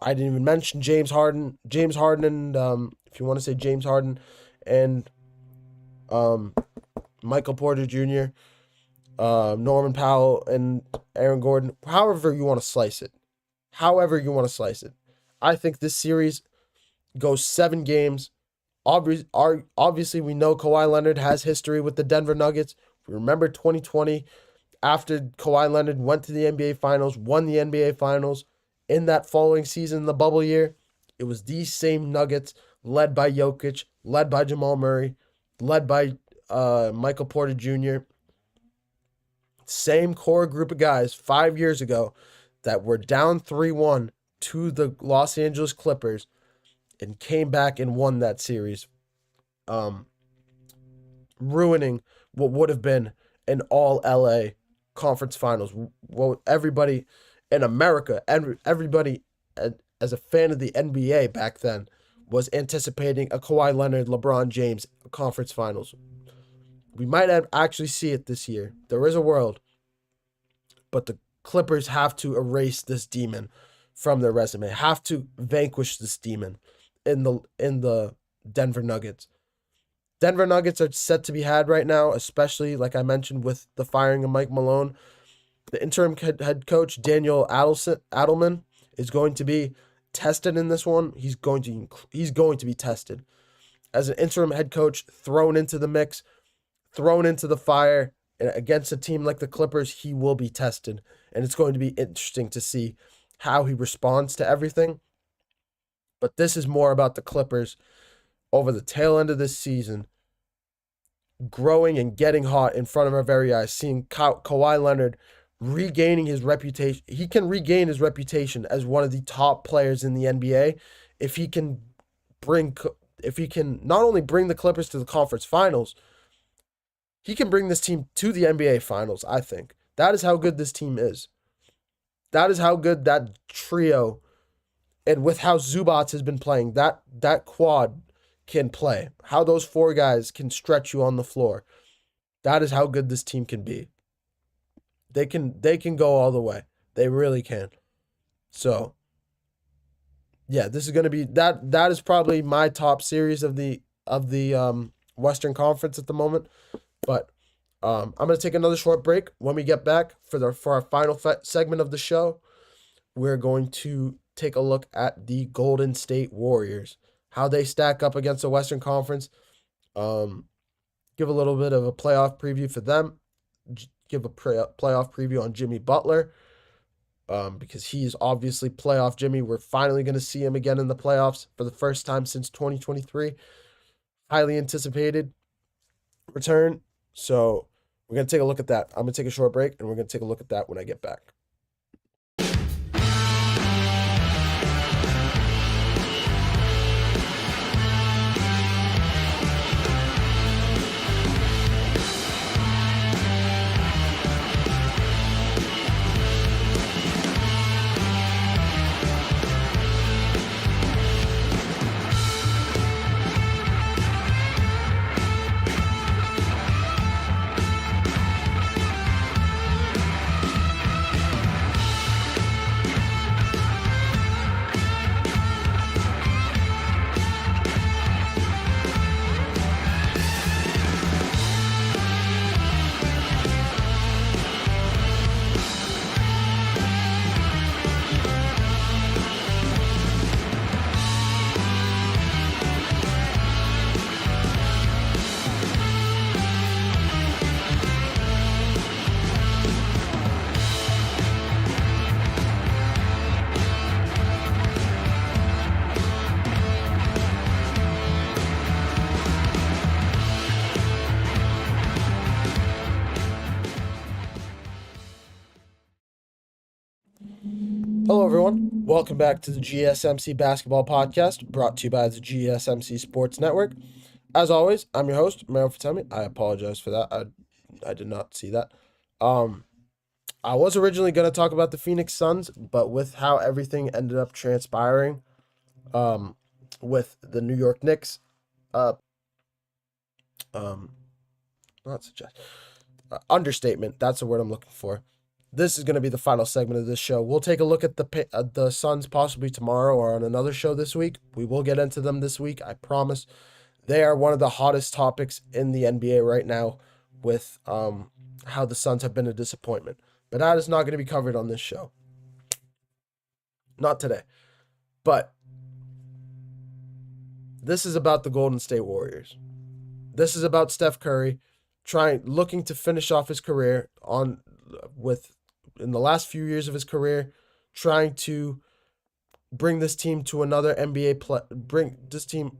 I didn't even mention James Harden and if you want to say James Harden and Michael Porter Jr., Norman Powell, and Aaron Gordon. However you want to slice it. I think this series goes 7 games. Obviously, we know Kawhi Leonard has history with the Denver Nuggets. We remember 2020, after Kawhi Leonard went to the NBA Finals, won the NBA Finals. In that following season, the bubble year, it was these same Nuggets, led by Jokic, led by Jamal Murray, led by Michael Porter Jr., same core group of guys 5 years ago that were down 3-1 to the Los Angeles Clippers and came back and won that series, ruining what would have been an all LA conference finals. What everybody in America and everybody as a fan of the NBA back then was anticipating a Kawhi Leonard, LeBron James conference finals. We might actually see it this year. There is a world, but the Clippers have to erase this demon from their resume, have to vanquish this demon in the Denver Nuggets. Denver Nuggets are set to be had right now, especially, like I mentioned, with the firing of Mike Malone. The interim head coach, Daniel Adelman, is going to be tested in this one. He's going to be tested. As an interim head coach, thrown into the mix, thrown into the fire, and against a team like the Clippers, he will be tested. And it's going to be interesting to see how he responds to everything. But this is more about the Clippers over the tail end of this season, growing and getting hot in front of our very eyes, seeing Kawhi Leonard regaining his reputation. He can regain his reputation as one of the top players in the NBA if he can not only bring the Clippers to the conference finals, he can bring this team to the NBA finals, I think. That is how good this team is. That is how good that trio, and with how Zubats has been playing, that quad can play. How those 4 guys can stretch you on the floor. That is how good this team can be. They can go all the way. They really can. So, yeah, this is going to be that is probably my top series of the Western Conference at the moment. But I'm going to take another short break. When we get back for our final segment of the show, we're going to take a look at the Golden State Warriors, how they stack up against the Western Conference, give a little bit of a playoff preview for them, give a playoff preview on Jimmy Butler, because he's obviously playoff Jimmy. We're finally going to see him again in the playoffs for the first time since 2023. Highly anticipated return. So we're going to take a look at that. I'm going to take a short break, and we're going to take a look at that when I get back. Hello, everyone. Welcome back to the GSMC Basketball Podcast, brought to you by the GSMC Sports Network. As always, I'm your host, Meryl Fatemi. I apologize for that. I did not see that. I was originally going to talk about the Phoenix Suns, but with how everything ended up transpiring, with the New York Knicks, understatement. That's the word I'm looking for. This is going to be the final segment of this show. We'll take a look at the Suns possibly tomorrow or on another show this week. We will get into them this week. I promise They are one of the hottest topics in the NBA right now with how the Suns have been a disappointment. But that is not going to be covered on this show. Not today. But this is about the Golden State Warriors. This is about Steph Curry looking to finish off his career in the last few years of his career, trying to bring this team to another bring this team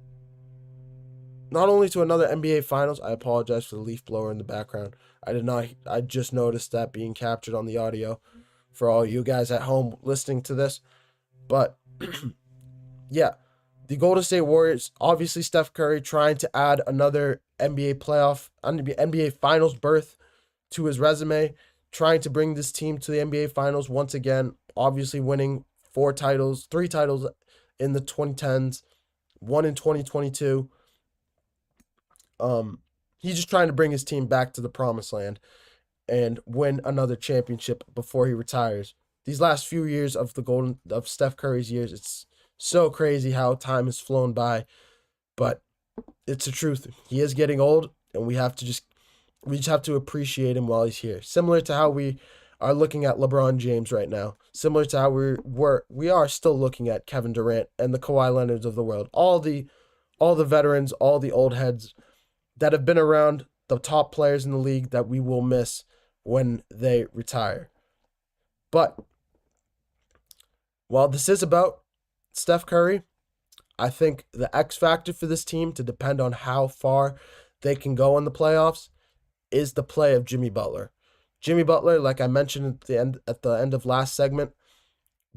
not only to another NBA Finals. I apologize for the leaf blower in the background. I just noticed that being captured on the audio for all you guys at home listening to this. But yeah, the Golden State Warriors, obviously Steph Curry trying to add another NBA Finals berth to his resume, trying to bring this team to the NBA Finals once again, obviously winning 3 titles in the 2010s, one in 2022. He's just trying to bring his team back to the promised land and win another championship before he retires. These last few years of Steph Curry's years, it's so crazy how time has flown by, but it's the truth. He is getting old, and we just have to appreciate him while he's here. Similar to how we are looking at LeBron James right now. Similar to how we are still looking at Kevin Durant and the Kawhi Leonards of the world. All the veterans, all the old heads that have been around, the top players in the league that we will miss when they retire. But while this is about Steph Curry, I think the X factor for this team to depend on how far they can go in the playoffs is the play of Jimmy Butler. Jimmy Butler, like I mentioned at the end of last segment,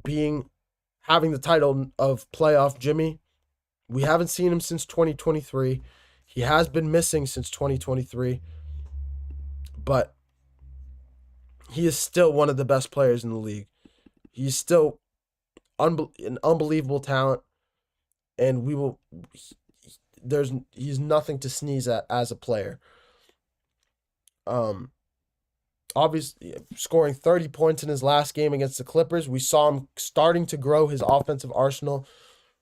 having the title of playoff Jimmy. We haven't seen him since 2023. He has been missing since 2023, but he is still one of the best players in the league. He's still an unbelievable talent, and he's nothing to sneeze at as a player. Obviously scoring 30 points in his last game against the Clippers. We saw him starting to grow his offensive arsenal,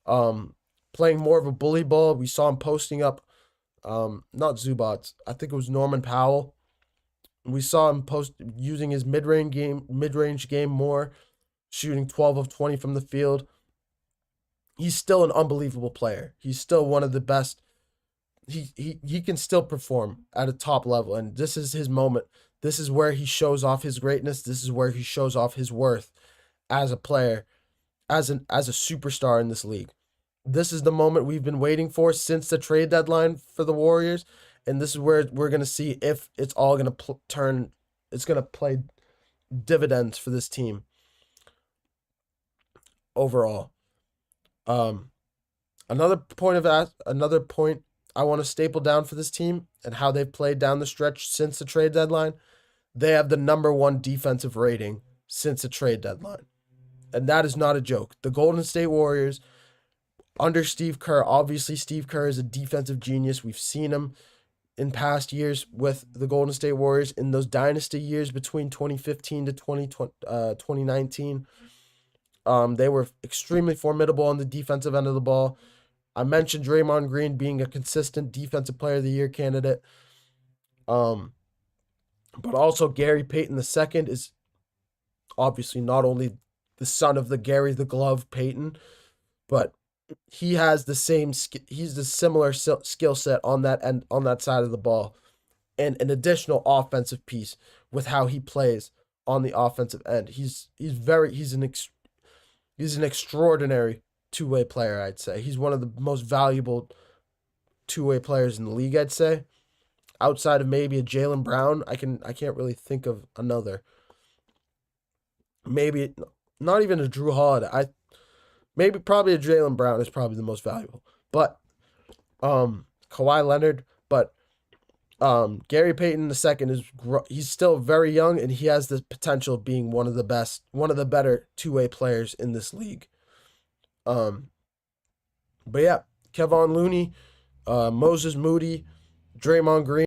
playing more of a bully ball. We saw him posting up, not Zubats, I think it was Norman Powell. We saw him using his mid-range game more, shooting 12 of 20 from the field. He's still an unbelievable player. He's still one of the best. He can still perform at a top level, and this is his moment. This is where he shows off his greatness. This is where he shows off his worth as a player, as a superstar in this league. This is the moment we've been waiting for since the trade deadline for the Warriors, and this is where we're going to see if it's all going to it's going to play dividends for this team overall. Another point I want to staple down for this team and how they've played down the stretch since the trade deadline. They have the number 1 defensive rating since the trade deadline. And that is not a joke. The Golden State Warriors, under Steve Kerr, obviously Steve Kerr is a defensive genius. We've seen him in past years with the Golden State Warriors in those dynasty years between 2015 to 2019. They were extremely formidable on the defensive end of the ball. I mentioned Draymond Green being a consistent defensive player of the year candidate. But also Gary Payton II is obviously not only the son of the Gary the Glove Payton, but he has the similar skill set on that end, on that side of the ball, and an additional offensive piece with how he plays on the offensive end. He's an extraordinary two-way player, I'd say. He's one of the most valuable two-way players in the league, I'd say. Outside of maybe a Jaylen Brown, I can't really think of another. Maybe not even a Drew Holiday. Probably a Jaylen Brown is probably the most valuable. But Kawhi Leonard, but Gary Payton II he's still very young, and he has the potential of being one of the better two-way players in this league. But yeah, Kevon Looney, Moses Moody, Draymond Green.